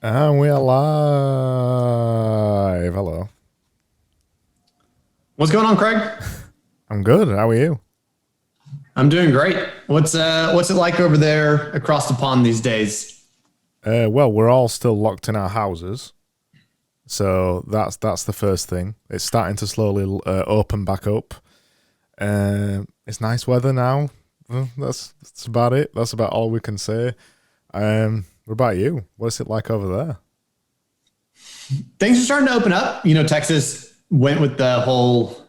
And we are live. Hello. What's going on, Craig? I'm good. How are you? I'm doing great. What's it like over there across the pond these days? Well, we're all still locked in our houses, so that's the first thing. It's starting to slowly open back up. It's nice weather now. That's about it. That's about all we can say. What about you? What's it like over there? Things are starting to open up. Texas went with the whole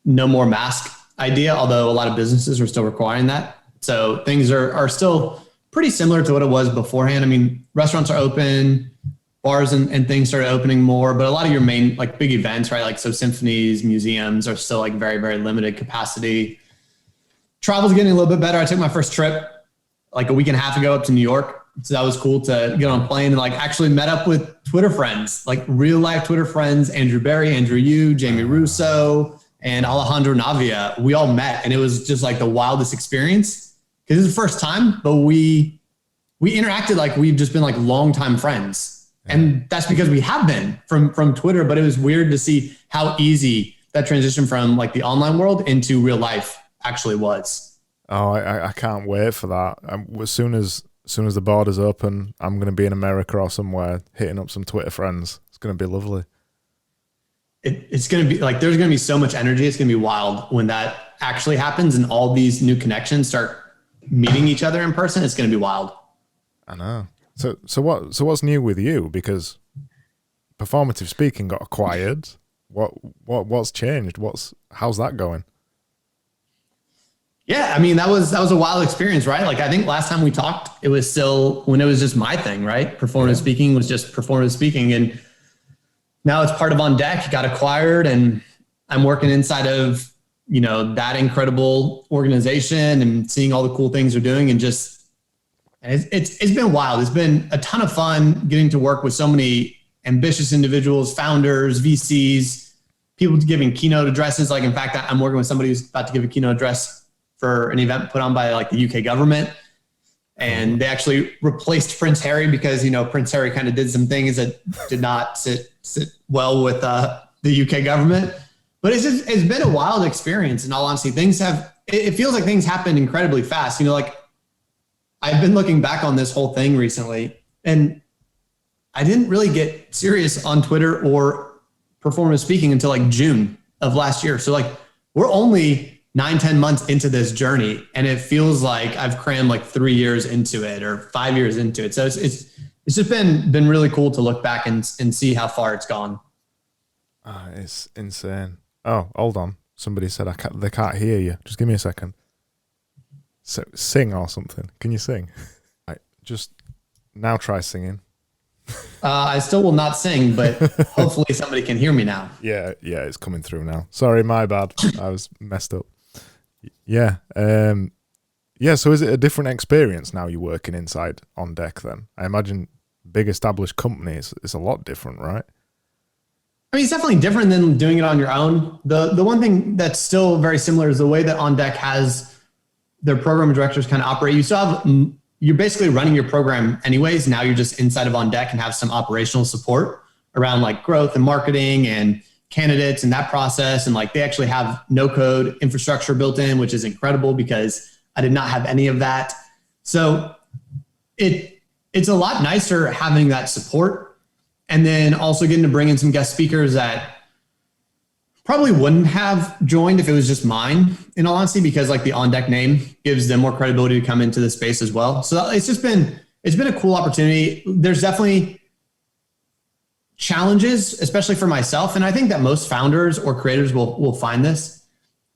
no more mask idea, although a lot of businesses are still requiring that. So things are still pretty similar to what it was beforehand. I mean, restaurants are open, bars and things started opening more, but a lot of your main like big events, right? Like so symphonies, museums are still like very, very limited capacity. Travel's getting a little bit better. I took my first trip like a week and a half ago up to New York. So that was cool to get on a plane and like actually met up with Twitter friends, like real life Twitter friends, Andrew Barry, Andrew Yu, Jamie Russo, and Alejandro Navia. We all met and it was just like the wildest experience because it's the first time, but we interacted like we've just been like longtime friends. And that's because we have been from Twitter, but it was weird to see how easy that transition from like the online world into real life actually was. Oh, I can't wait for that. As soon as the borders open, I'm going to be in America or somewhere hitting up some Twitter friends. It's going to be lovely. It's going to be like, there's going to be so much energy. It's going to be wild when that actually happens and all these new connections start meeting each other in person. It's going to be wild. I know. So what's new with you? Because performative speaking got acquired. What's changed? How's that going? Yeah, I mean, that was a wild experience, right? Like I think last time we talked, it was still when it was just my thing, right? Performative speaking was just performative speaking. And now it's part of On Deck, got acquired, and I'm working inside of, that incredible organization and seeing all the cool things they're doing. And it's been wild. It's been a ton of fun getting to work with so many ambitious individuals, founders, VCs, people giving keynote addresses. Like, in fact, I'm working with somebody who's about to give a keynote address for an event put on by like the UK government. And they actually replaced Prince Harry because, Prince Harry kind of did some things that did not sit well with the UK government. But it's been a wild experience. In all honesty, it feels like things happen incredibly fast. Like I've been looking back on this whole thing recently and I didn't really get serious on Twitter or performative speaking until like June of last year. So like we're only 9-10 months into this journey and it feels like I've crammed like 3 years into it or 5 years into it. So it's just been really cool to look back and see how far it's gone. It's insane. Oh, hold on. Somebody said they can't hear you. Just give me a second. So sing or something. Can you sing? Right, just now try singing. I still will not sing, but hopefully somebody can hear me now. Yeah, it's coming through now. Sorry, my bad. I was messed up. Yeah. So is it a different experience now you're working inside On Deck then? I imagine big established companies, it's a lot different, right? I mean, it's definitely different than doing it on your own. The one thing that's still very similar is the way that On Deck has their program directors kind of operate. You're basically running your program anyways. Now you're just inside of On Deck and have some operational support around like growth and marketing and candidates and that process. And like they actually have no code infrastructure built in, which is incredible because I did not have any of that. So it's a lot nicer having that support. And then also getting to bring in some guest speakers that probably wouldn't have joined if it was just mine, in all honesty, because like the On Deck name gives them more credibility to come into the space as well. So it's been a cool opportunity. There's definitely challenges, especially for myself. And I think that most founders or creators will find this,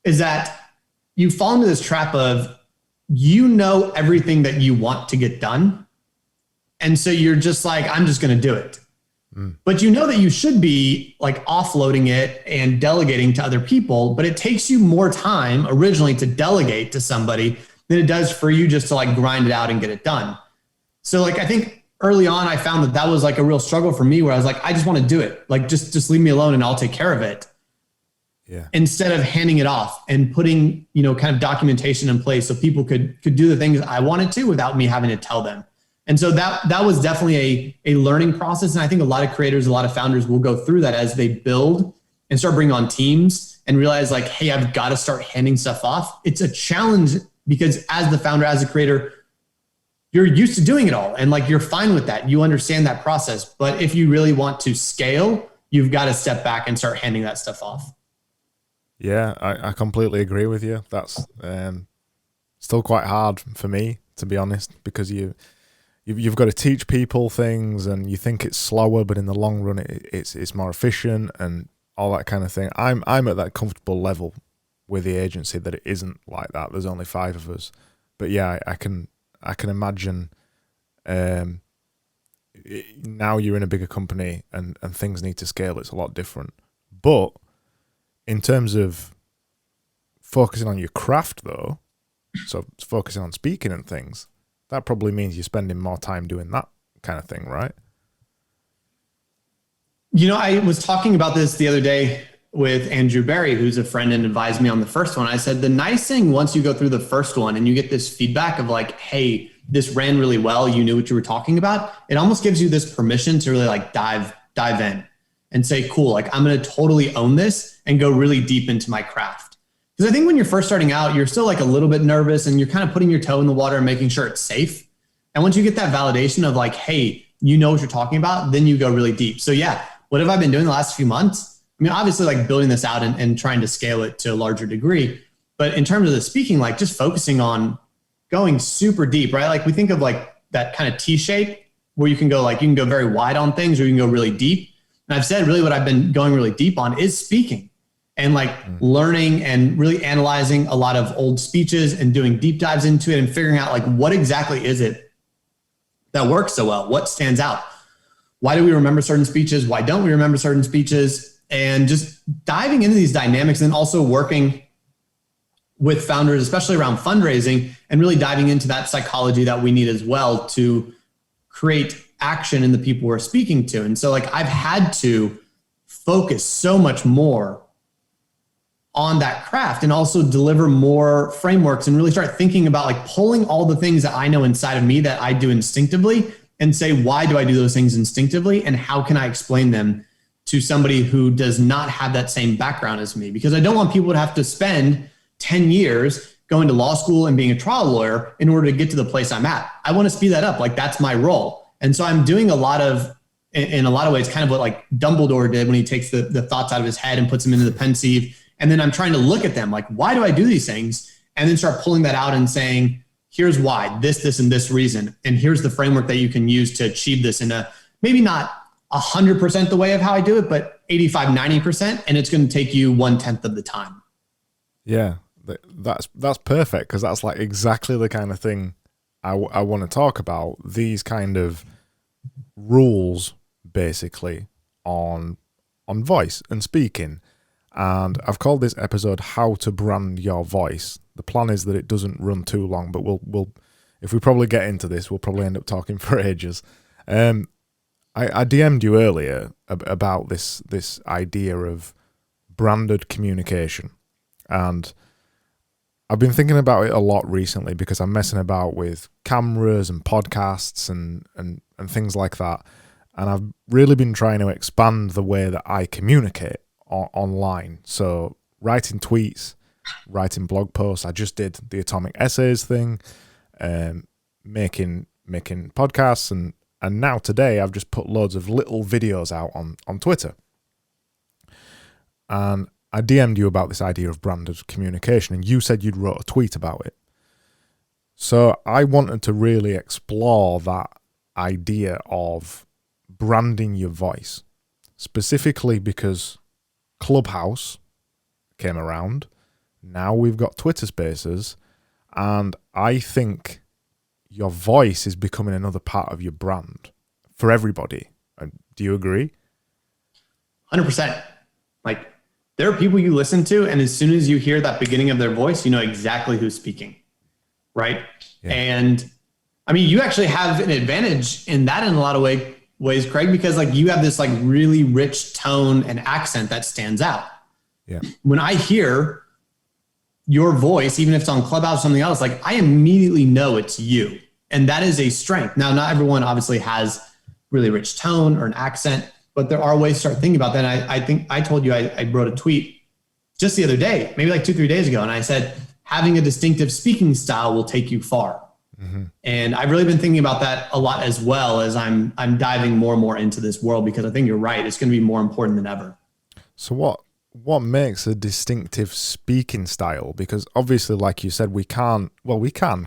is that you fall into this trap of, everything that you want to get done. And so you're just like, I'm just going to do it. But that you should be like offloading it and delegating to other people, but it takes you more time originally to delegate to somebody than it does for you just to like grind it out and get it done. So like, I think early on, I found that was like a real struggle for me where I was like, I just want to do it. Like, just leave me alone and I'll take care of it. Yeah. Instead of handing it off and putting, kind of documentation in place so people could do the things I wanted to without me having to tell them. And so that was definitely a learning process. And I think a lot of creators, a lot of founders will go through that as they build and start bringing on teams and realize like, hey, I've got to start handing stuff off. It's a challenge because as the founder, as a creator, you're used to doing it all. And like, you're fine with that. You understand that process. But if you really want to scale, you've got to step back and start handing that stuff off. Yeah, I completely agree with you. That's still quite hard for me, to be honest, because you've got to teach people things, and you think it's slower, but in the long run, it's more efficient and all that kind of thing. I'm at that comfortable level with the agency that it isn't like that. There's only 5 of us, but yeah, I can imagine. Now you're in a bigger company and things need to scale. It's a lot different, but in terms of focusing on your craft, though, so focusing on speaking and things, that probably means you're spending more time doing that kind of thing, right? You know, I was talking about this the other day with Andrew Barry, who's a friend and advised me on the first one. I said, the nice thing once you go through the first one and you get this feedback of like, hey, this ran really well, you knew what you were talking about, it almost gives you this permission to really like dive in and say, cool, like I'm going to totally own this and go really deep into my craft. Because I think when you're first starting out, you're still like a little bit nervous and you're kind of putting your toe in the water and making sure it's safe. And once you get that validation of like, hey, you know what you're talking about, then you go really deep. So yeah, what have I been doing the last few months? I mean, obviously like building this out and trying to scale it to a larger degree. But in terms of the speaking, like just focusing on going super deep, right? Like we think of like that kind of T shape where you can go very wide on things or you can go really deep. And I've said really what I've been going really deep on is speaking and like learning and really analyzing a lot of old speeches and doing deep dives into it and figuring out like what exactly is it that works so well? What stands out? Why do we remember certain speeches? Why don't we remember certain speeches? And just diving into these dynamics and also working with founders, especially around fundraising, and really diving into that psychology that we need as well to create action in the people we're speaking to. And so like I've had to focus so much more on that craft and also deliver more frameworks and really start thinking about like pulling all the things that I know inside of me that I do instinctively and say, why do I do those things instinctively? And how can I explain them to somebody who does not have that same background as me? Because I don't want people to have to spend 10 years going to law school and being a trial lawyer in order to get to the place I'm at. I want to speed that up. Like that's my role. And so I'm doing in a lot of ways, kind of what like Dumbledore did when he takes the thoughts out of his head and puts them into the pensieve. And then I'm trying to look at them like, why do I do these things? And then start pulling that out and saying, here's why, this, and this reason. And here's the framework that you can use to achieve this in a, maybe not 100% the way of how I do it, but 85, 90%. And it's going to take you 1/10 of the time. Yeah, that's perfect. Cause that's like exactly the kind of thing I want to talk about. These kind of rules basically on voice and speaking. And I've called this episode "How to Brand Your Voice." The plan is that it doesn't run too long, but we'll if we probably get into this, we'll probably end up talking for ages. I DM'd you earlier about this idea of branded communication, and I've been thinking about it a lot recently because I'm messing about with cameras and podcasts and things like that, and I've really been trying to expand the way that I communicate online. So writing tweets, writing blog posts. I just did the Atomic Essays thing, making podcasts, and now today I've just put loads of little videos out on Twitter. And I DM'd you about this idea of branded communication, and you said you'd wrote a tweet about it. So I wanted to really explore that idea of branding your voice, specifically because Clubhouse came around. Now we've got Twitter Spaces, and I think your voice is becoming another part of your brand for everybody. Do you agree? 100%. Like there are people you listen to, and as soon as you hear that beginning of their voice, you know exactly who's speaking, right? Yeah. And I mean, you actually have an advantage in that in a lot of ways, Craig, because like you have this like really rich tone and accent that stands out. Yeah. When I hear your voice, even if it's on Clubhouse or something else, like I immediately know it's you. And that is a strength. Now, not everyone obviously has really rich tone or an accent, but there are ways to start thinking about that. And I think I told you, I wrote a tweet just the other day, maybe like 2-3 days ago. And I said, having a distinctive speaking style will take you far. Mm-hmm. And I've really been thinking about that a lot as well as I'm diving more and more into this world, because I think you're right. It's going to be more important than ever. So what makes a distinctive speaking style? Because obviously, like you said, we can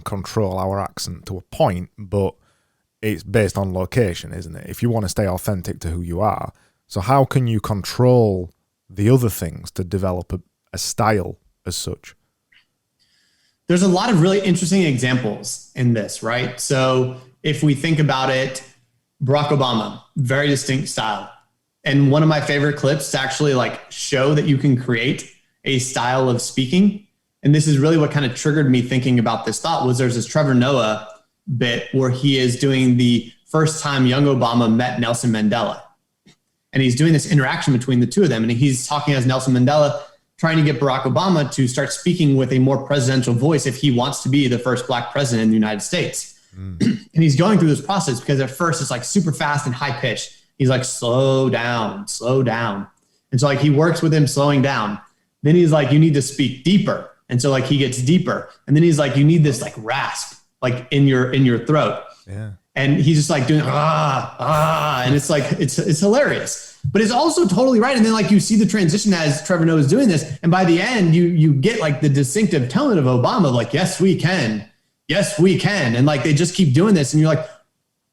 control our accent to a point, but it's based on location, isn't it? If you want to stay authentic to who you are. So how can you control the other things to develop a style as such? There's a lot of really interesting examples in this, right? So if we think about it, Barack Obama, very distinct style. And one of my favorite clips to actually like show that you can create a style of speaking. And this is really what kind of triggered me thinking about this thought, was there's this Trevor Noah bit where he is doing the first time young Obama met Nelson Mandela. And he's doing this interaction between the two of them. And he's talking as Nelson Mandela, trying to get Barack Obama to start speaking with a more presidential voice if he wants to be the first Black president in the United States. And he's going through this process because at first it's like super fast and high pitched. He's like, slow down, slow down. And so like he works with him slowing down. Then he's like, you need to speak deeper. And so like he gets deeper. And then he's like, you need this like rasp, like in your throat. Yeah. And he's just like doing and it's like it's hilarious, but it's also totally right. And then like you see the transition as Trevor Noah is doing this, and by the end you get like the distinctive tone of Obama, like yes we can, and like they just keep doing this, and you're like,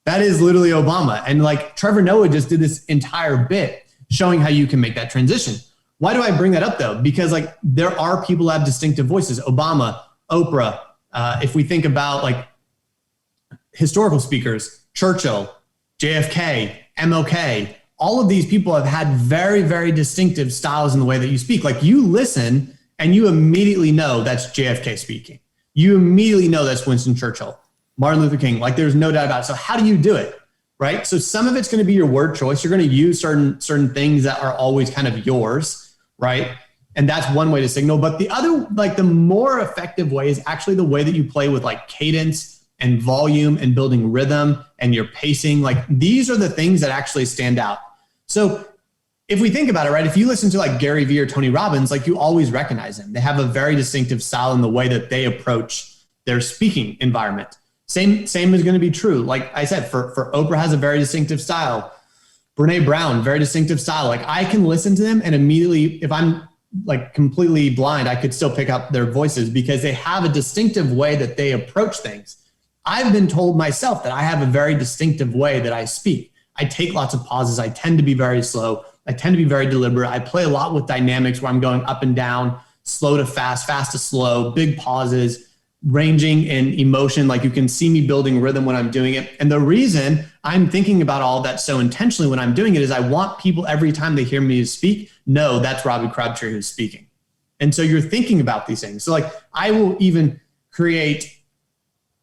that is literally Obama. And like Trevor Noah just did this entire bit showing how you can make that transition. Why do I bring that up though? Because like there are people who have distinctive voices. Obama, Oprah. If we think about like historical speakers, Churchill, JFK, MLK, all of these people have had very, very distinctive styles in the way that you speak. Like you listen and you immediately know that's JFK speaking. You immediately know that's Winston Churchill, Martin Luther King. Like there's no doubt about it. So how do you do it? Right? So some of it's going to be your word choice. You're going to use certain things that are always kind of yours, right? And that's one way to signal. But the other, like the more effective way is actually the way that you play with like cadence and volume and building rhythm and your pacing. Like these are the things that actually stand out. So if we think about it, right, if you listen to like Gary Vee or Tony Robbins, like you always recognize them. They have a very distinctive style in the way that they approach their speaking environment. Same is going to be true. Like I said, for Oprah has a very distinctive style. Brene Brown, very distinctive style. Like I can listen to them and immediately, if I'm like completely blind, I could still pick up their voices because they have a distinctive way that they approach things. I've been told myself that I have a very distinctive way that I speak. I take lots of pauses. I tend to be very slow. I tend to be very deliberate. I play a lot with dynamics where I'm going up and down, slow to fast, fast to slow, big pauses, ranging in emotion. Like you can see me building rhythm when I'm doing it. And the reason I'm thinking about all that so intentionally when I'm doing it is I want people every time they hear me speak, know that's Robbie Crabtree who's speaking. And so you're thinking about these things. So like I will even create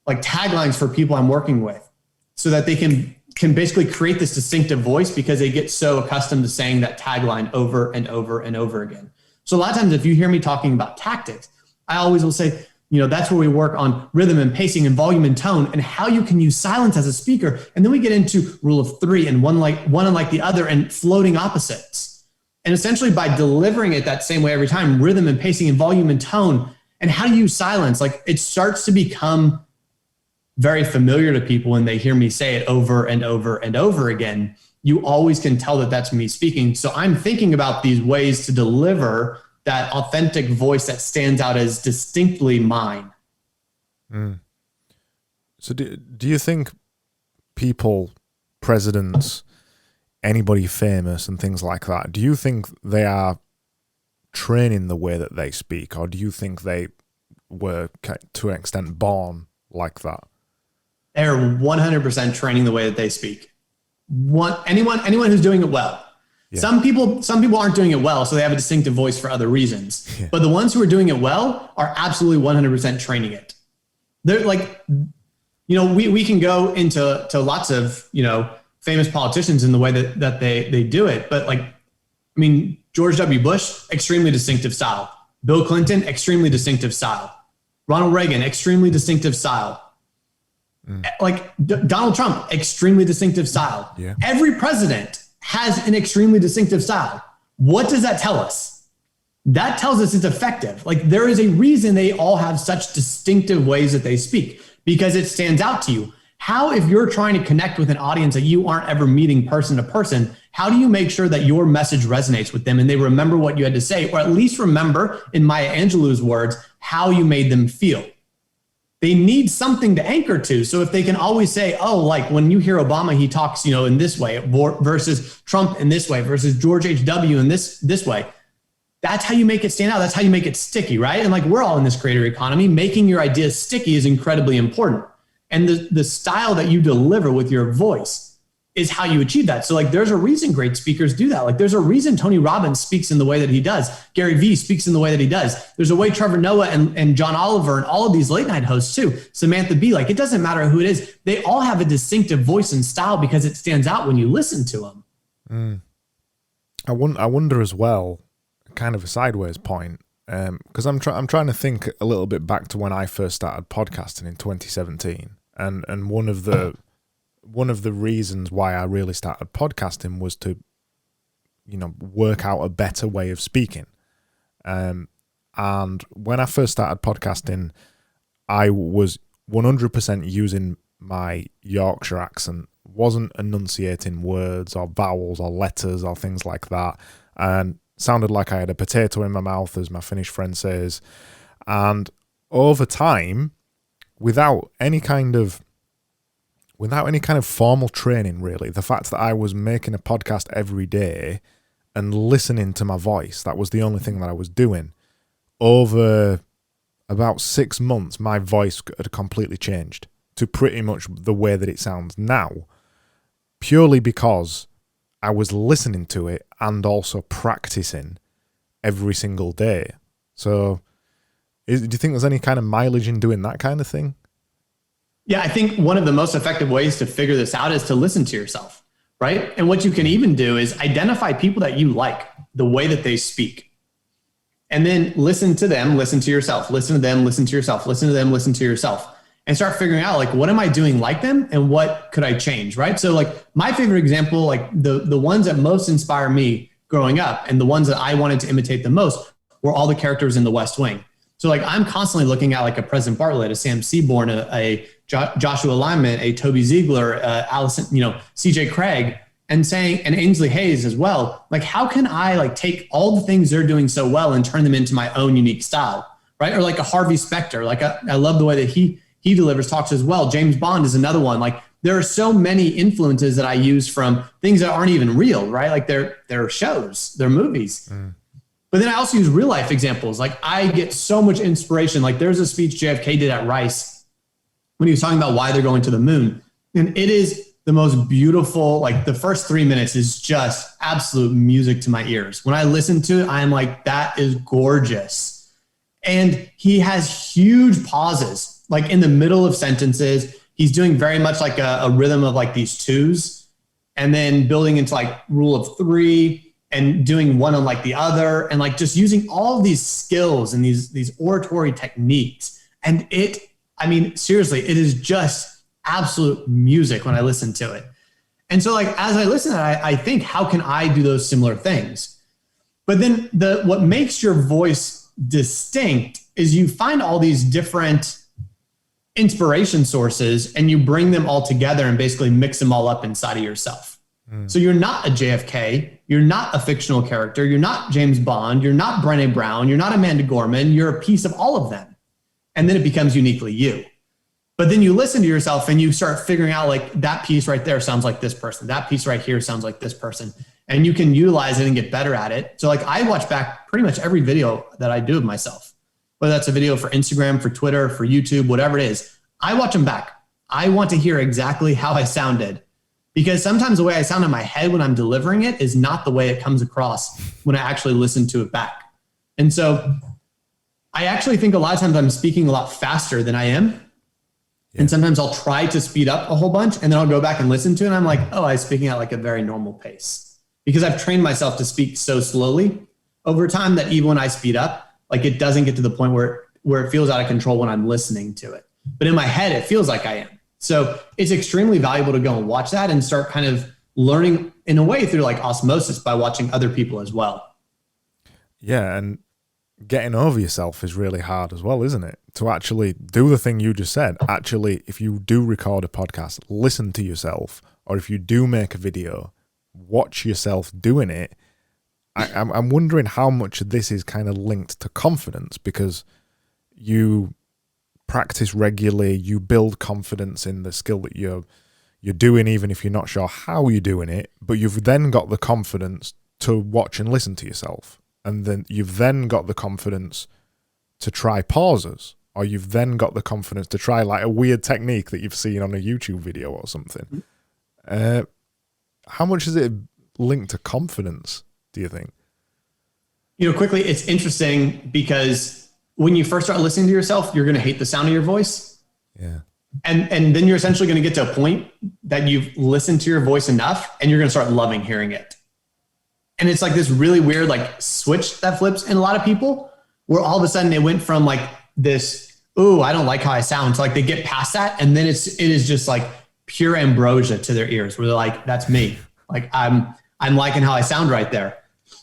like taglines for people I'm working with so that they can basically create this distinctive voice because they get so accustomed to saying that tagline over and over and over again. So a lot of times if you hear me talking about tactics, I always will say, you know, that's where we work on rhythm and pacing and volume and tone and how you can use silence as a speaker. And then we get into rule of three and one unlike the other and floating opposites. And essentially by delivering it that same way every time, rhythm and pacing and volume and tone, and how to use silence, like it starts to become very familiar to people when they hear me say it over and over and over again. You always can tell that that's me speaking. So I'm thinking about these ways to deliver that authentic voice that stands out as distinctly mine. Mm. So do you think people, presidents, anybody famous and things like that, do you think they are training the way that they speak, or do you think they were to an extent born like that? They're 100% training the way that they speak. Anyone who's doing it well. Yeah. Some people aren't doing it well, so they have a distinctive voice for other reasons. Yeah. But the ones who are doing it well are absolutely 100% training it. They're like, you know, we can go into lots of, you know, famous politicians in the way that they do it. But like, I mean, George W. Bush, extremely distinctive style. Bill Clinton, extremely distinctive style. Ronald Reagan, extremely distinctive style. Like Donald Trump, extremely distinctive style. Yeah. Every president has an extremely distinctive style. What does that tell us? That tells us it's effective. Like there is a reason they all have such distinctive ways that they speak, because it stands out to you. How, if you're trying to connect with an audience that you aren't ever meeting person to person, how do you make sure that your message resonates with them and they remember what you had to say, or at least remember, in Maya Angelou's words, how you made them feel? They need something to anchor to. So if they can always say, oh, like when you hear Obama, he talks, in this way versus Trump in this way versus George H.W. in this way. That's how you make it stand out. That's how you make it sticky, right? And like we're all in this creator economy, making your ideas sticky is incredibly important. And the style that you deliver with your voice is how you achieve that. So like there's a reason great speakers do that. Like there's a reason Tony Robbins speaks in the way that he does. Gary Vee speaks in the way that he does. There's a way Trevor Noah and John Oliver and all of these late night hosts too, Samantha Bee, like it doesn't matter who it is. They all have a distinctive voice and style because it stands out when you listen to them. I wonder as well, kind of a sideways point, because I'm trying to think a little bit back to when I first started podcasting in 2017, and one of the reasons why I really started podcasting was to, work out a better way of speaking. And when I first started podcasting, I was 100% using my Yorkshire accent, wasn't enunciating words or vowels or letters or things like that, and sounded like I had a potato in my mouth, as my Finnish friend says. And over time, without any kind of formal training, really, the fact that I was making a podcast every day and listening to my voice, that was the only thing that I was doing. Over about 6 months, my voice had completely changed to pretty much the way that it sounds now, purely because I was listening to it and also practicing every single day. So do you think there's any kind of mileage in doing that kind of thing? Yeah, I think one of the most effective ways to figure this out is to listen to yourself, right? And what you can even do is identify people that you like, the way that they speak. And then listen to them, listen to yourself, listen to them, listen to yourself, listen to them, listen to yourself. And start figuring out like, what am I doing like them and what could I change, right? So like my favorite example, like the ones that most inspire me growing up and the ones that I wanted to imitate the most were all the characters in The West Wing. So like I'm constantly looking at like a President Bartlett, a Sam Seaborn, a Joshua Lyman, a Toby Ziegler, Allison, CJ Craig, and Ainsley Hayes as well. Like how can I like take all the things they're doing so well and turn them into my own unique style, right? Or like a Harvey Specter. Like I love the way that he delivers talks as well. James Bond is another one. Like there are so many influences that I use from things that aren't even real, right? Like they're shows, they're movies. But then I also use real life examples. Like I get so much inspiration. Like there's a speech JFK did at Rice when he was talking about why they're going to the moon. And it is the most beautiful, like the first 3 minutes is just absolute music to my ears. When I listen to it, I'm like, that is gorgeous. And he has huge pauses, like in the middle of sentences. He's doing very much like a rhythm of like these twos and then building into like rule of three and doing one on like the other and like just using all of these skills and these oratory techniques. And seriously, it is just absolute music when I listen to it. And so like, as I listen, I think, how can I do those similar things? But then what makes your voice distinct is you find all these different inspiration sources and you bring them all together and basically mix them all up inside of yourself. So you're not a JFK, you're not a fictional character, you're not James Bond, you're not Brené Brown, you're not Amanda Gorman, you're a piece of all of them. And then it becomes uniquely you. But then you listen to yourself and you start figuring out like that piece right there sounds like this person. That piece right here sounds like this person. And you can utilize it and get better at it. So like I watch back pretty much every video that I do of myself, whether that's a video for Instagram, for Twitter, for YouTube, whatever it is, I watch them back. I want to hear exactly how I sounded because sometimes the way I sound in my head when I'm delivering it is not the way it comes across when I actually listen to it back. And so I actually think a lot of times I'm speaking a lot faster than I am. Yeah. And sometimes I'll try to speed up a whole bunch and then I'll go back and listen to it. And I'm like, oh, I'm speaking at like a very normal pace because I've trained myself to speak so slowly over time that even when I speed up, like it doesn't get to the point where it feels out of control when I'm listening to it. But in my head, it feels like I am. So it's extremely valuable to go and watch that and start kind of learning in a way through like osmosis by watching other people as well. Yeah, and getting over yourself is really hard as well, isn't it? To actually do the thing you just said. Actually, if you do record a podcast, listen to yourself, or if you do make a video, watch yourself doing it. I'm wondering how much of this is kind of linked to confidence, because you practice regularly, you build confidence in the skill that you're doing, even if you're not sure how you're doing it, but you've then got the confidence to watch and listen to yourself. And then you've then got the confidence to try pauses, or you've then got the confidence to try like a weird technique that you've seen on a YouTube video or something. How much is it linked to confidence, do you think? Quickly, it's interesting because when you first start listening to yourself, you're going to hate the sound of your voice. Yeah. And then you're essentially going to get to a point that you've listened to your voice enough and you're going to start loving hearing it. And it's like this really weird like switch that flips in a lot of people, where all of a sudden it went from like this, ooh, I don't like how I sound, to like they get past that. And then it is just like pure ambrosia to their ears, where they're like, that's me. Like I'm liking how I sound right there.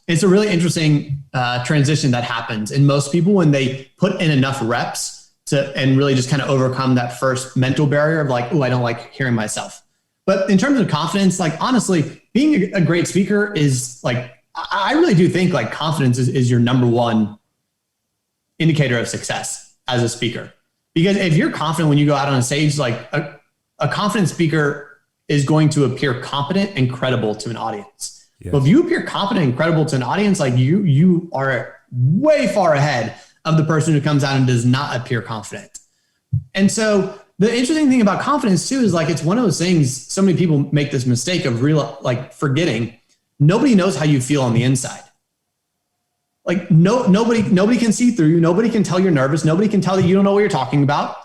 It's a really interesting transition that happens in most people when they put in enough reps and really just kind of overcome that first mental barrier of like, oh, I don't like hearing myself. But in terms of confidence, like honestly, being a great speaker is like, I really do think like confidence is your number one indicator of success as a speaker. Because if you're confident when you go out on a stage, like a confident speaker is going to appear competent and credible to an audience. Yes. But if you appear competent and credible to an audience, like you are way far ahead of the person who comes out and does not appear confident. And so the interesting thing about confidence too is like, it's one of those things, so many people make this mistake of forgetting nobody knows how you feel on the inside. Like nobody can see through you. Nobody can tell you're nervous. Nobody can tell that you don't know what you're talking about,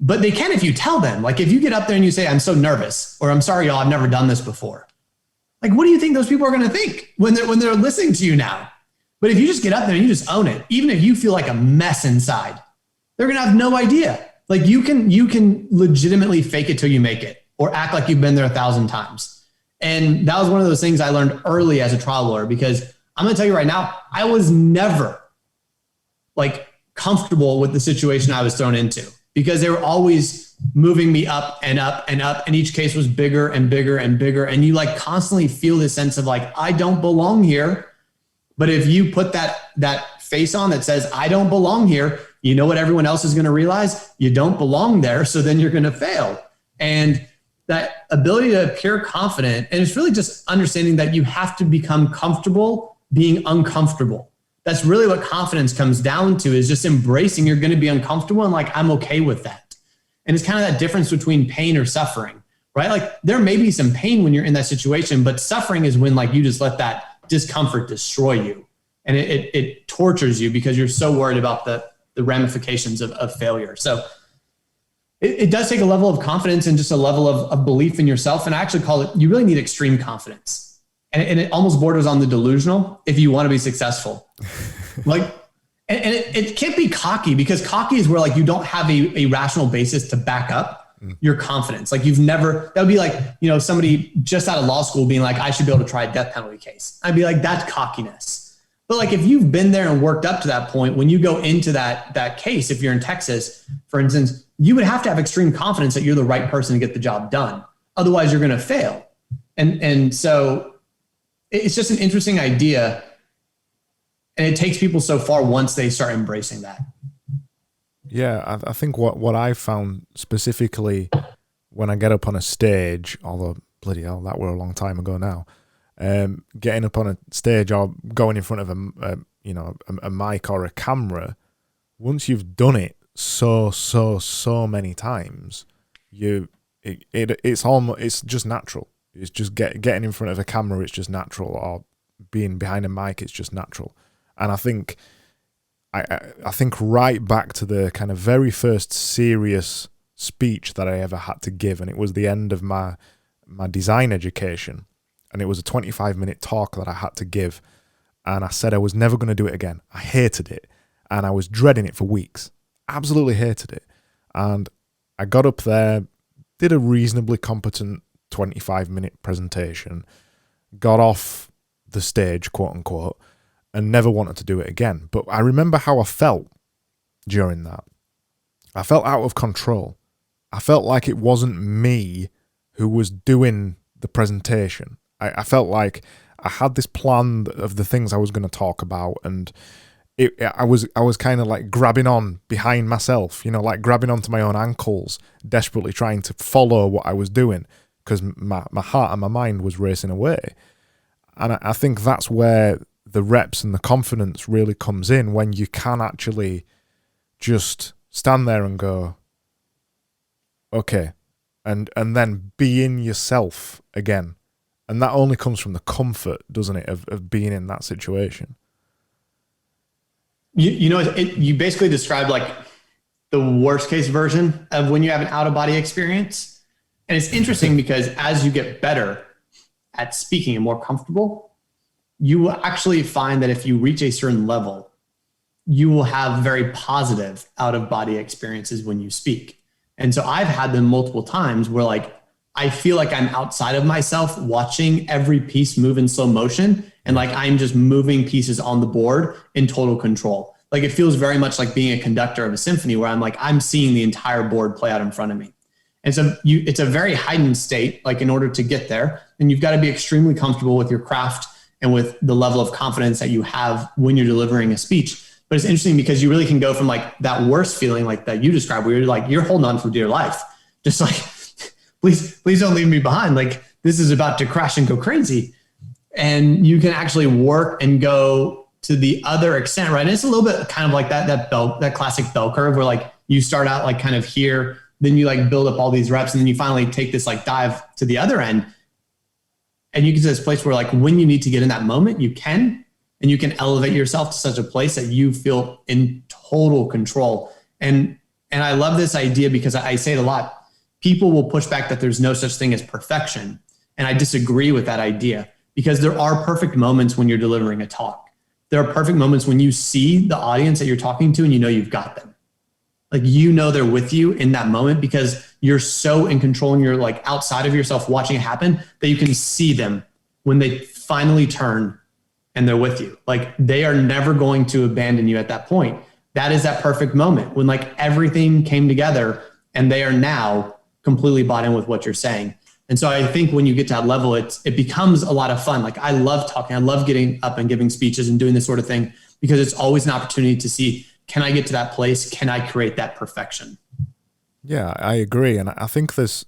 but they can if you tell them. Like if you get up there and you say, I'm so nervous, or I'm sorry, y'all, I've never done this before. Like, what do you think those people are going to think when they're listening to you now? But if you just get up there and you just own it, even if you feel like a mess inside, they're going to have no idea. Like you can legitimately fake it till you make it, or act like you've been there 1,000 times. And that was one of those things I learned early as a trial lawyer, because I'm going to tell you right now, I was never like comfortable with the situation I was thrown into, because they were always moving me up and up and up. And each case was bigger and bigger and bigger. And you like constantly feel this sense of like, I don't belong here. But if you put that face on that says, I don't belong here, you know what everyone else is going to realize? You don't belong there. So then you're going to fail. And that ability to appear confident, and it's really just understanding that you have to become comfortable being uncomfortable. That's really what confidence comes down to, is just embracing you're going to be uncomfortable and like, I'm okay with that. And it's kind of that difference between pain or suffering, right? Like there may be some pain when you're in that situation, but suffering is when like you just let that discomfort destroy you, and it tortures you because you're so worried about the ramifications of failure. So it does take a level of confidence and just a level of belief in yourself. And I actually call it, you really need extreme confidence. And it almost borders on the delusional if you want to be successful. Like, and it can't be cocky, because cocky is where like you don't have a rational basis to back up your confidence. Like that would be like, somebody just out of law school being like, I should be able to try a death penalty case. I'd be like, that's cockiness. But like, if you've been there and worked up to that point, when you go into that case, if you're in Texas, for instance, you would have to have extreme confidence that you're the right person to get the job done. Otherwise you're going to fail. And so it's just an interesting idea. And it takes people so far once they start embracing that. Yeah, I think what I found specifically when I get up on a stage, although bloody hell, that were a long time ago now, getting up on a stage or going in front of a mic or a camera, once you've done it so many times, it's just natural. It's just getting in front of a camera, it's just natural, or being behind a mic, it's just natural. And I think right back to the kind of very first serious speech that I ever had to give, and it was the end of my design education, and it was a 25-minute talk that I had to give, and I said I was never going to do it again. I hated it, and I was dreading it for weeks. Absolutely hated it. And I got up there, did a reasonably competent 25-minute presentation, got off the stage, quote unquote, and never wanted to do it again. But I remember how I felt during that. I felt out of control. I felt like it wasn't me who was doing the presentation. I felt like I had this plan of the things I was going to talk about, and I was kind of like grabbing on behind myself, like grabbing onto my own ankles, desperately trying to follow what I was doing, because my heart and my mind was racing away. And I think that's where the reps and the confidence really comes in, when you can actually just stand there and go, okay, and then be in yourself again. And that only comes from the comfort, doesn't it, of being in that situation. You basically described like the worst case version of when you have an out of body experience. And it's interesting because as you get better at speaking and more comfortable, you will actually find that if you reach a certain level, you will have very positive out of body experiences when you speak. And so I've had them multiple times where like, I feel like I'm outside of myself watching every piece move in slow motion. And like, I'm just moving pieces on the board in total control. Like it feels very much like being a conductor of a symphony where I'm like, I'm seeing the entire board play out in front of me. And so it's a very heightened state, like in order to get there, and you've got to be extremely comfortable with your craft and with the level of confidence that you have when you're delivering a speech. But it's interesting because you really can go from like that worst feeling like that you described, where you're like, you're holding on for dear life. Just like, please don't leave me behind. Like this is about to crash and go crazy. And you can actually work and go to the other extent, right? And it's a little bit kind of like that classic bell curve where like you start out like kind of here, then you like build up all these reps, and then you finally take this like dive to the other end. And you get to this place where like when you need to get in that moment, you can, and you can elevate yourself to such a place that you feel in total control. And I love this idea because I say it a lot. People will push back that there's no such thing as perfection. And I disagree with that idea, because there are perfect moments when you're delivering a talk. There are perfect moments when you see the audience that you're talking to and you know you've got them. Like, you know, they're with you in that moment because you're so in control and you're like outside of yourself watching it happen that you can see them when they finally turn and they're with you. Like, they are never going to abandon you at that point. That is that perfect moment when like everything came together and they are now completely bought in with what you're saying. And so I think when you get to that level, it becomes a lot of fun. Like, I love talking. I love getting up and giving speeches and doing this sort of thing because it's always an opportunity to see, can I get to that place? Can I create that perfection? Yeah, I agree. And I think there's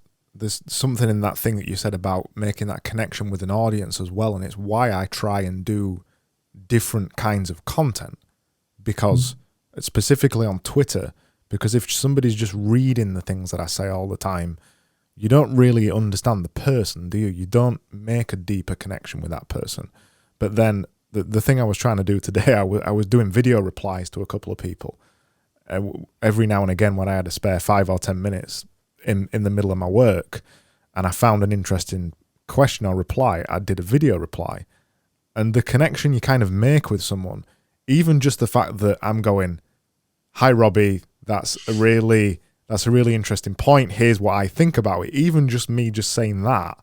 something in that thing that you said about making that connection with an audience as well. And it's why I try and do different kinds of content, because specifically on Twitter, because if somebody's just reading the things that I say all the time, you don't really understand the person, do you? You don't make a deeper connection with that person. But then the thing I was trying to do today, I was doing video replies to a couple of people. Every now and again when I had a spare 5 or 10 minutes in the middle of my work, and I found an interesting question or reply, I did a video reply. And the connection you kind of make with someone, even just the fact that I'm going, "Hi, Robbie, that's a really interesting point. Here's what I think about it." Even just me just saying that,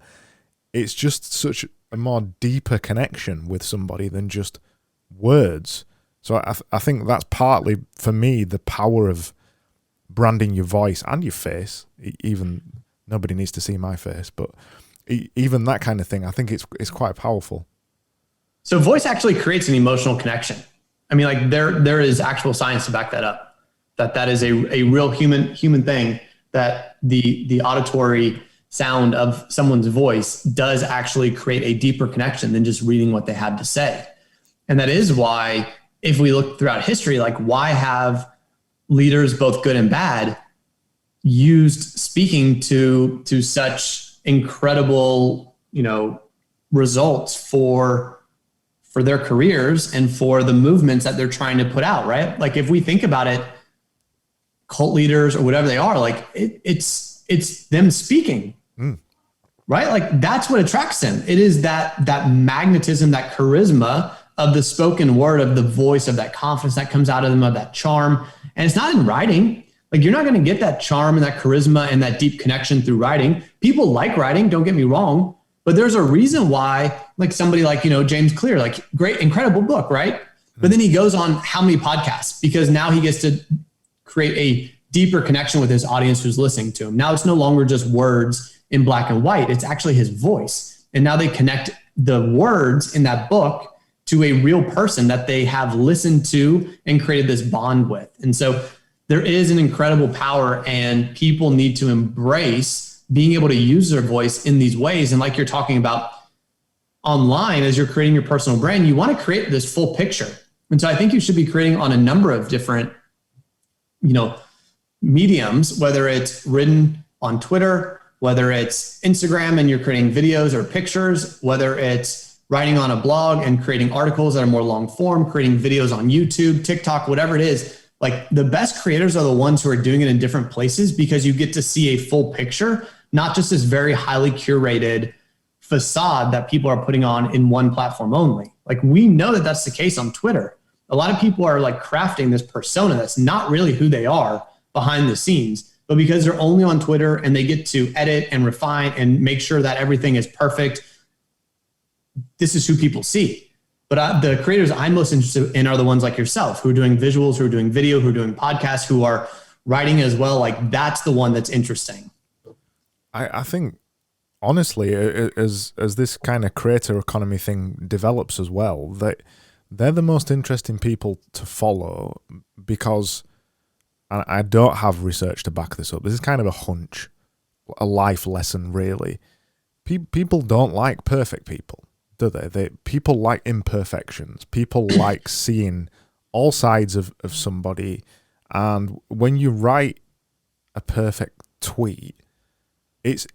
it's just such a more deeper connection with somebody than just words. So I think that's partly, for me, the power of branding your voice and your face. Even nobody needs to see my face, but even that kind of thing, I think it's quite powerful. So voice actually creates an emotional connection. I mean, like there is actual science to back that up. That is a real human thing, that the auditory sound of someone's voice does actually create a deeper connection than just reading what they have to say. And that is why, if we look throughout history, like, why have leaders, both good and bad, used speaking to such incredible, results for their careers and for the movements that they're trying to put out, right? Like, if we think about it, cult leaders or whatever they are, like it's them speaking, right? Like, that's what attracts them. It is that magnetism, that charisma of the spoken word, of the voice, of that confidence that comes out of them, of that charm. And it's not in writing. Like you're not going to get that charm and that charisma and that deep connection through writing. People like writing, don't get me wrong, but there's a reason why, like somebody like, James Clear, like great, incredible book, right? But then he goes on how many podcasts, because now he gets to create a deeper connection with his audience who's listening to him. Now it's no longer just words in black and white. It's actually his voice. And now they connect the words in that book to a real person that they have listened to and created this bond with. And so there is an incredible power, and people need to embrace being able to use their voice in these ways. And like you're talking about online, as you're creating your personal brand, you want to create this full picture. And so I think you should be creating on a number of different, mediums, whether it's written on Twitter, whether it's Instagram and you're creating videos or pictures, whether it's writing on a blog and creating articles that are more long form, creating videos on YouTube, TikTok, whatever it is. Like the best creators are the ones who are doing it in different places, because you get to see a full picture, not just this very highly curated facade that people are putting on in one platform only. Like we know that that's the case on Twitter. A lot of people are like crafting this persona that's not really who they are behind the scenes, but because they're only on Twitter and they get to edit and refine and make sure that everything is perfect, this is who people see. But the creators I'm most interested in are the ones like yourself, who are doing visuals, who are doing video, who are doing podcasts, who are writing as well. Like that's the one that's interesting. I think honestly, as this kind of creator economy thing develops as well, they're the most interesting people to follow, because I don't have research to back this up. This is kind of a hunch, a life lesson, really. People don't like perfect people, do they? People like imperfections. People like seeing all sides of somebody. And when you write a perfect tweet, it's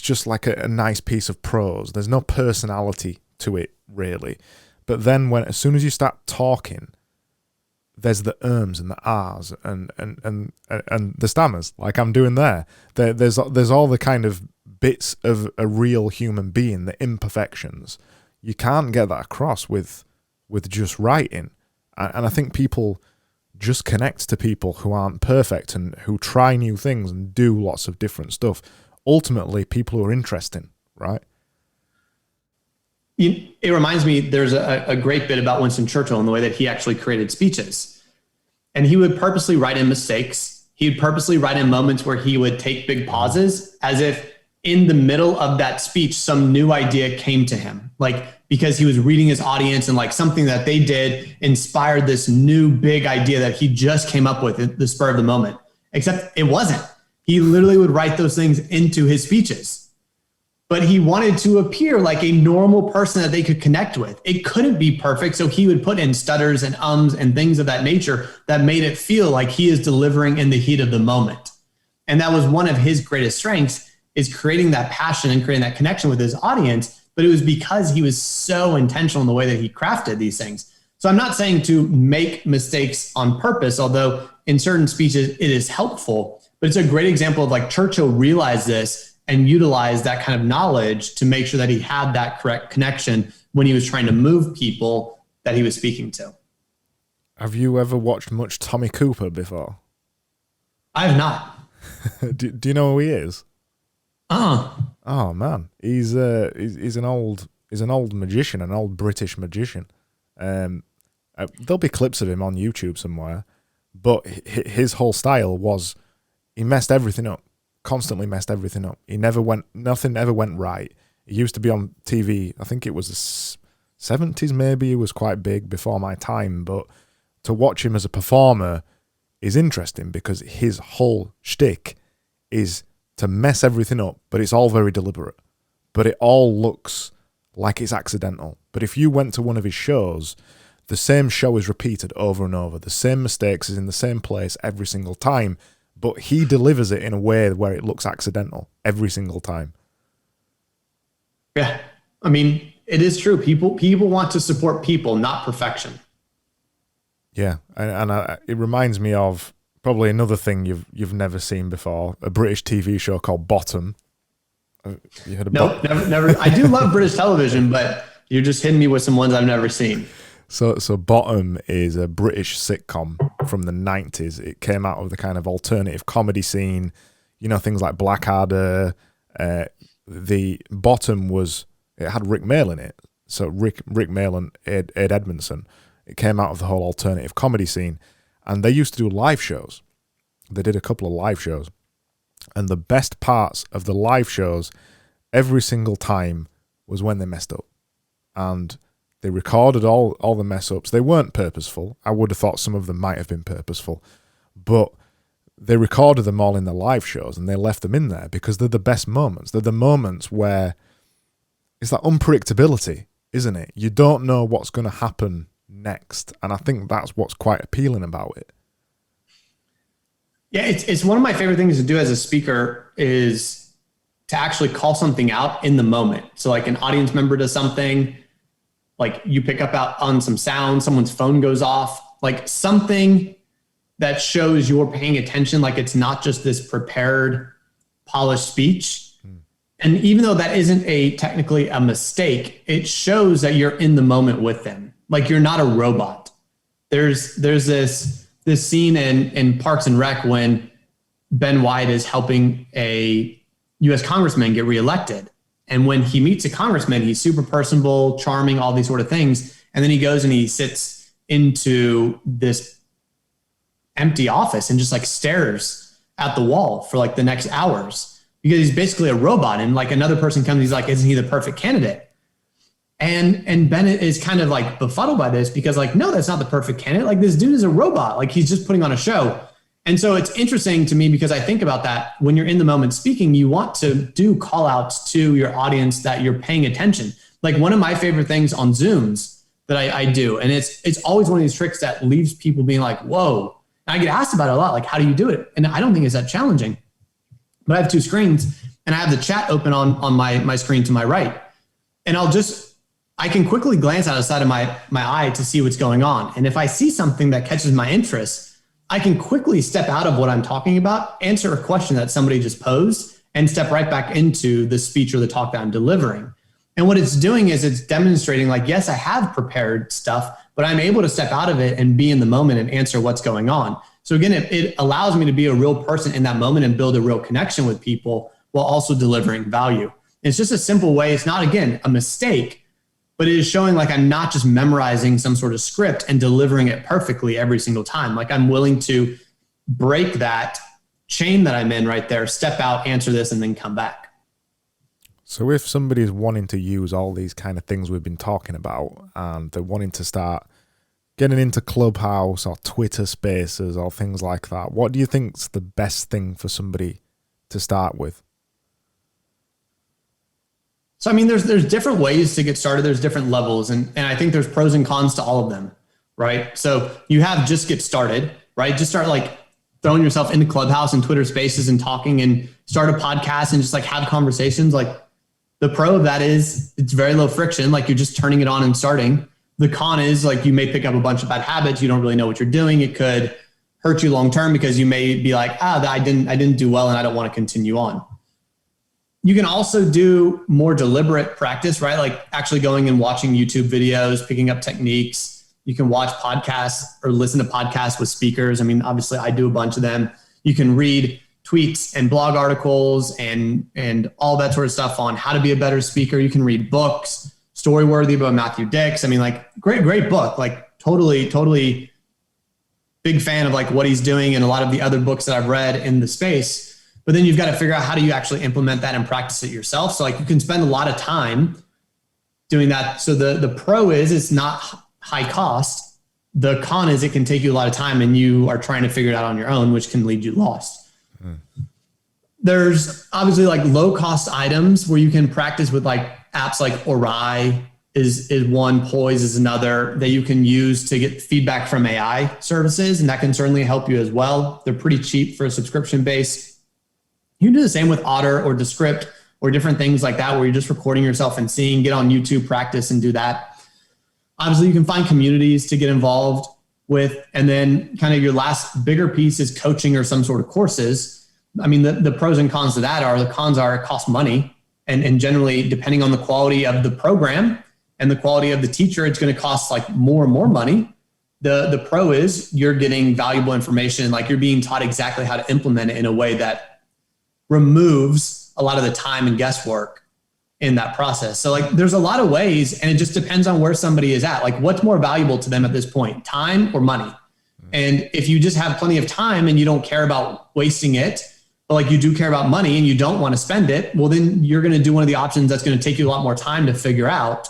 just like a nice piece of prose. There's no personality to it, really. But then as soon as you start talking, there's the ums and the ahs and the stammers, like I'm doing there. There's all the kind of bits of a real human being, the imperfections. You can't get that across with just writing. And I think people just connect to people who aren't perfect and who try new things and do lots of different stuff. Ultimately, people who are interesting, right? It reminds me, there's a great bit about Winston Churchill and the way that he actually created speeches. And he would purposely write in mistakes. He would purposely write in moments where he would take big pauses, as if in the middle of that speech, some new idea came to him. Like, because he was reading his audience and like something that they did inspired this new big idea that he just came up with at the spur of the moment. Except it wasn't. He literally would write those things into his speeches. But he wanted to appear like a normal person that they could connect with. It couldn't be perfect, so he would put in stutters and ums and things of that nature that made it feel like he is delivering in the heat of the moment. And that was one of his greatest strengths, is creating that passion and creating that connection with his audience. But it was because he was so intentional in the way that he crafted these things. So I'm not saying to make mistakes on purpose, although in certain speeches it is helpful. But it's a great example of like Churchill realized this and utilize that kind of knowledge to make sure that he had that correct connection when he was trying to move people that he was speaking to. Have you ever watched much Tommy Cooper before? I have not. do you know who he is? Oh man, he's an old magician, an old British magician. There'll be clips of him on YouTube somewhere, but his whole style was he messed everything up. Constantly messed everything up. Nothing ever went right. He used to be on TV, I think it was the 70s maybe. He was quite big before my time, but to watch him as a performer is interesting because his whole shtick is to mess everything up, but it's all very deliberate. But it all looks like it's accidental. But if you went to one of his shows, the same show is repeated over and over. The same mistakes is in the same place every single time. But he delivers it in a way where it looks accidental every single time. Yeah. I mean, it is true. People want to support people, not perfection. Yeah. And it reminds me of probably another thing you've never seen before, a British TV show called Bottom. You heard of No, never. I do love British television, but you're just hitting me with some ones I've never seen. So Bottom is a British sitcom from the 90s. It came out of the kind of alternative comedy scene, things like Blackadder. The bottom it had Rick Mail in it. So Rick Mail and Ed Edmondson. It came out of the whole alternative comedy scene. And they used to do live shows. They did a couple of live shows. And the best parts of the live shows every single time was when they messed up. And they recorded all the mess ups. They weren't purposeful. I would have thought some of them might have been purposeful. But they recorded them all in the live shows and they left them in there because they're the best moments. They're the moments where it's that unpredictability, isn't it? You don't know what's going to happen next. And I think that's what's quite appealing about it. Yeah, it's one of my favorite things to do as a speaker is to actually call something out in the moment. So like an audience member does something, like you pick up out on some sound, someone's phone goes off, like something that shows you're paying attention, like it's not just this prepared, polished speech. And even though that isn't technically a mistake, it shows that you're in the moment with them. Like you're not a robot. There's this scene in Parks and Rec when Ben White is helping a U.S. congressman get reelected. And when he meets a congressman, he's super personable, charming, all these sort of things. And then he goes and he sits into this empty office and just like stares at the wall for like the next hours because he's basically a robot. And like another person comes, he's like, isn't he the perfect candidate? And Bennett is kind of like befuddled by this because like, no, that's not the perfect candidate. Like this dude is a robot. Like he's just putting on a show. And so it's interesting to me because I think about that when you're in the moment speaking, you want to do call outs to your audience that you're paying attention. Like one of my favorite things on Zooms that I do, and it's always one of these tricks that leaves people being like, whoa. And I get asked about it a lot. Like, how do you do it? And I don't think it's that challenging, but I have two screens and I have the chat open on my screen to my right. And I can quickly glance out of the side of my eye to see what's going on. And if I see something that catches my interest, I can quickly step out of what I'm talking about, answer a question that somebody just posed, and step right back into the speech or the talk that I'm delivering. And what it's doing is it's demonstrating like, yes, I have prepared stuff, but I'm able to step out of it and be in the moment and answer what's going on. So again, it allows me to be a real person in that moment and build a real connection with people while also delivering value. It's just a simple way. It's not, again, a mistake, but it is showing like I'm not just memorizing some sort of script and delivering it perfectly every single time. Like I'm willing to break that chain that I'm in right there, step out, answer this, and then come back. So if somebody's wanting to use all these kind of things we've been talking about and they're wanting to start getting into Clubhouse or Twitter Spaces or things like that, what do you think's the best thing for somebody to start with? So, I mean, there's different ways to get started. There's different levels. And I think there's pros and cons to all of them, right? So you have just get started, right? Just start like throwing yourself into Clubhouse and Twitter Spaces and talking and start a podcast and just like have conversations. Like the pro of that is it's very low friction. Like you're just turning it on and starting. The con is like you may pick up a bunch of bad habits. You don't really know what you're doing. It could hurt you long term because you may be like, I didn't do well and I don't want to continue on. You can also do more deliberate practice, right? Like actually going and watching YouTube videos, picking up techniques. You can watch podcasts or listen to podcasts with speakers. I mean, obviously I do a bunch of them. You can read tweets and blog articles and all that sort of stuff on how to be a better speaker. You can read books, Storyworthy by Matthew Dix. I mean, like great book, like totally big fan of like what he's doing and a lot of the other books that I've read in the space. But then you've got to figure out how do you actually implement that and practice it yourself. So like you can spend a lot of time doing that. So the pro is it's not high cost. The con is it can take you a lot of time and you are trying to figure it out on your own, which can lead you lost. There's obviously like low cost items where you can practice with like apps like Orai is one, Poise is another that you can use to get feedback from AI services. And that can certainly help you as well. They're pretty cheap for a subscription base. You can do the same with Otter or Descript or different things like that, where you're just recording yourself and seeing, get on YouTube, practice and do that. Obviously you can find communities to get involved with. And then kind of your last bigger piece is coaching or some sort of courses. I mean, the pros and cons to that are the cons are it costs money. And generally depending on the quality of the program and the quality of the teacher, it's going to cost like more and more money. The pro is you're getting valuable information, like you're being taught exactly how to implement it in a way that removes a lot of the time and guesswork in that process. So like there's a lot of ways, and it just depends on where somebody is at. Like what's more valuable to them at this point, time or money? And if you just have plenty of time and you don't care about wasting it, but like you do care about money and you don't want to spend it, well, then you're going to do one of the options that's going to take you a lot more time to figure out,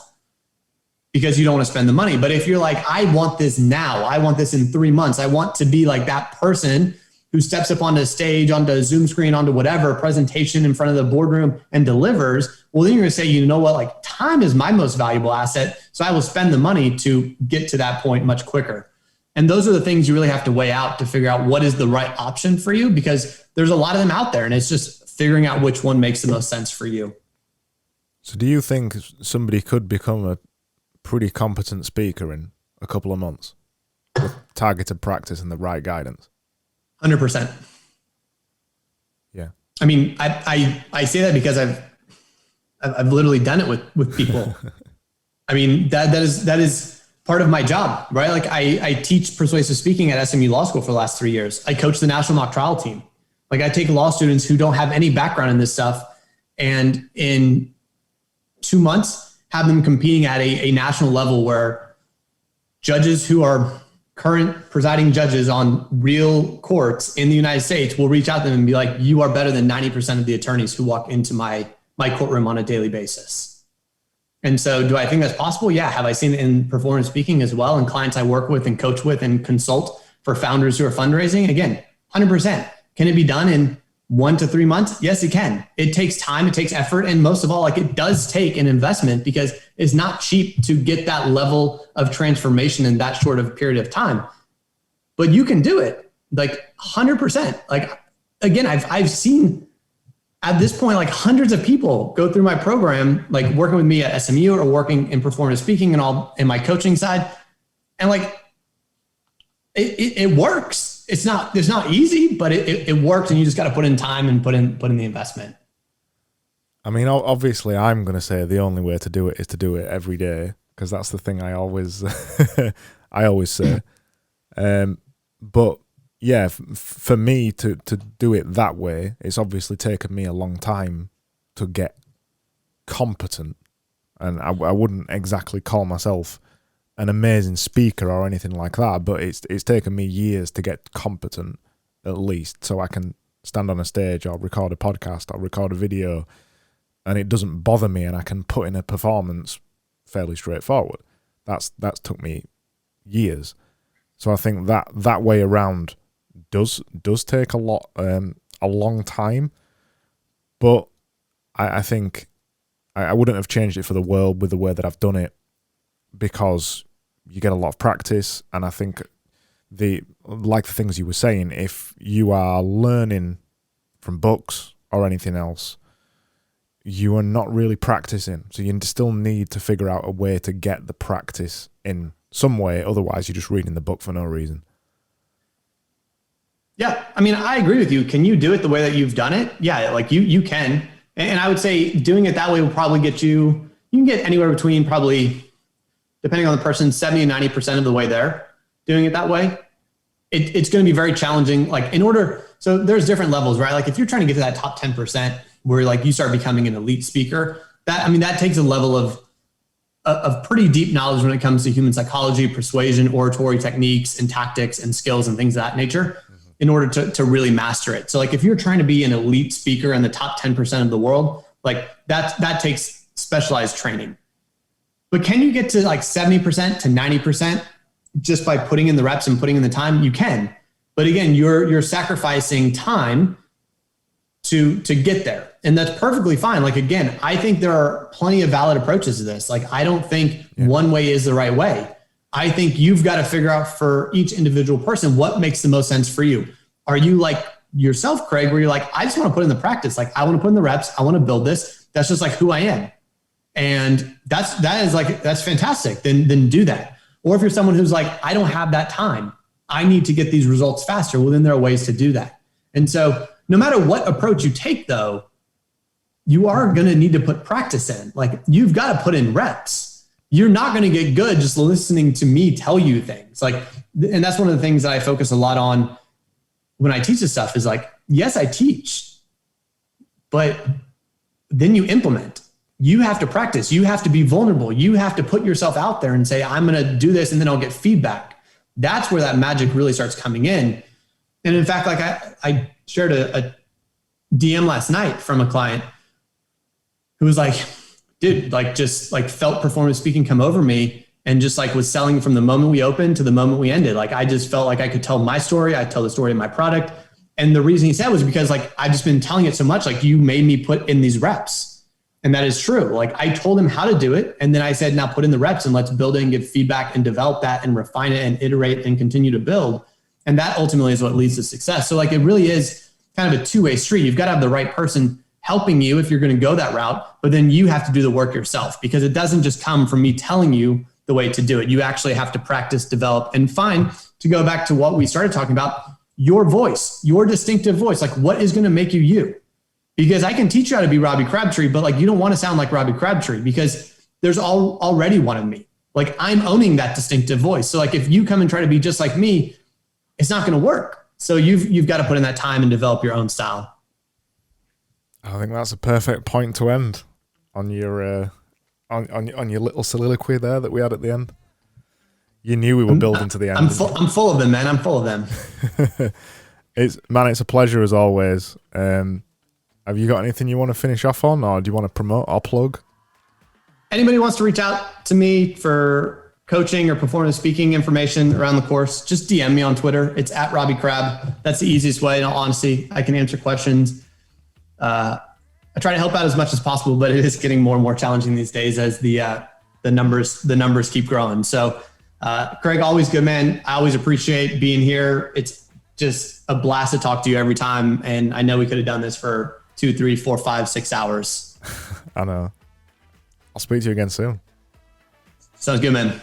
because you don't want to spend the money. But if you're like, I want this now, I want this in 3 months, I want to be like that person who steps up onto a stage, onto a Zoom screen, onto whatever presentation in front of the boardroom and delivers, well, then you're going to say, you know what, like time is my most valuable asset. So I will spend the money to get to that point much quicker. And those are the things you really have to weigh out to figure out what is the right option for you, because there's a lot of them out there and it's just figuring out which one makes the most sense for you. So do you think somebody could become a pretty competent speaker in a couple of months with targeted practice and the right guidance? 100%. Yeah. I mean, I say that because I've literally done it with people. I mean, that is part of my job, right? Like I teach persuasive speaking at SMU Law School for the last 3 years. I coach the national mock trial team. Like I take law students who don't have any background in this stuff, and in 2 months have them competing at a national level where judges who are current presiding judges on real courts in the United States will reach out to them and be like, you are better than 90% of the attorneys who walk into my courtroom on a daily basis. And so do I think that's possible? Yeah. Have I seen it in performance speaking as well? And clients I work with and coach with and consult for founders who are fundraising? Again, 100%. Can it be done in 1 to 3 months? Yes, it can. It takes time, it takes effort. And most of all, like it does take an investment, because it's not cheap to get that level of transformation in that short of a period of time. But you can do it, like 100%. Like, again, I've seen at this point, like hundreds of people go through my program, like working with me at SMU or working in performance speaking and all in my coaching side. And like, it works. It's not easy, but it works, and you just got to put in time and put in the investment. I mean, obviously I'm going to say the only way to do it is to do it every day, because that's the thing I always, I always say. But yeah, for me to do it that way, it's obviously taken me a long time to get competent, and I wouldn't exactly call myself an amazing speaker or anything like that, but it's taken me years to get competent, at least, so I can stand on a stage or record a podcast or record a video and it doesn't bother me, and I can put in a performance fairly straightforward. That's took me years. So I think that way around does take a long time, but I think I wouldn't have changed it for the world with the way that I've done it, because you get a lot of practice. And I think like the things you were saying, if you are learning from books or anything else, you are not really practicing. So you still need to figure out a way to get the practice in some way. Otherwise, you're just reading the book for no reason. Yeah. I mean, I agree with you. Can you do it the way that you've done it? Yeah. Like you can. And I would say doing it that way will probably get you can get anywhere between probably, depending on the person, 70 and 90% of the way there. Doing it that way, it's going to be very challenging. Like so there's different levels, right? Like if you're trying to get to that top 10% where like you start becoming an elite speaker, that takes a level of pretty deep knowledge when it comes to human psychology, persuasion, oratory techniques and tactics and skills and things of that nature in order to really master it. So like if you're trying to be an elite speaker in the top 10% of the world, like that takes specialized training. But can you get to like 70% to 90% just by putting in the reps and putting in the time? You can. But again, you're sacrificing time to get there. And that's perfectly fine. Like, again, I think there are plenty of valid approaches to this. Like, I don't think one way is the right way. I think you've got to figure out for each individual person what makes the most sense for you. Are you like yourself, Craig, where you're like, I just want to put in the practice. Like, I want to put in the reps. I want to build this. That's just like who I am. And that's fantastic. Then do that. Or if you're someone who's like, I don't have that time, I need to get these results faster. Well, then there are ways to do that. And so no matter what approach you take, though, you are going to need to put practice in. Like, you've got to put in reps. you're not going to get good just listening to me tell you things. Like, and that's one of the things that I focus a lot on when I teach this stuff is like, yes, I teach, but then you implement. You have to practice. You have to be vulnerable. You have to put yourself out there and say, I'm going to do this and then I'll get feedback. That's where that magic really starts coming in. And in fact, like I shared a DM last night from a client who was like, dude, like just like felt performance speaking come over me and just like was selling from the moment we opened to the moment we ended. Like I just felt like I could tell my story. I tell the story of my product. And the reason he said was because like, I've just been telling it so much, like you made me put in these reps. And that is true. Like I told him how to do it. And then I said, now put in the reps and let's build it and give feedback and develop that and refine it and iterate and continue to build. And that ultimately is what leads to success. So like, it really is kind of a two-way street. You've got to have the right person helping you if you're going to go that route, but then you have to do the work yourself because it doesn't just come from me telling you the way to do it. You actually have to practice, develop, and find, to go back to what we started talking about, your voice, your distinctive voice. Like what is going to make you you? Because I can teach you how to be Robbie Crabtree, but like you don't want to sound like Robbie Crabtree because there's already one of me. Like I'm owning that distinctive voice. So like if you come and try to be just like me, it's not going to work. So you've got to put in that time and develop your own style. I think that's a perfect point to end on your on your little soliloquy there that we had at the end. You knew we were building to the end. I'm full of them, man. I'm full of them. It's a pleasure as always. Have you got anything you want to finish off on, or do you want to promote or plug? Anybody wants to reach out to me for coaching or performance speaking information around the course, just DM me on Twitter. It's at Robbie Crab. That's the easiest way. In all honesty, I can answer questions. I try to help out as much as possible, but it is getting more and more challenging these days as the numbers keep growing. So, Craig, always good, man. I always appreciate being here. It's just a blast to talk to you every time. And I know we could have done this for 2, 3, 4, 5, 6 hours. I know. I'll speak to you again soon. Sounds good, man.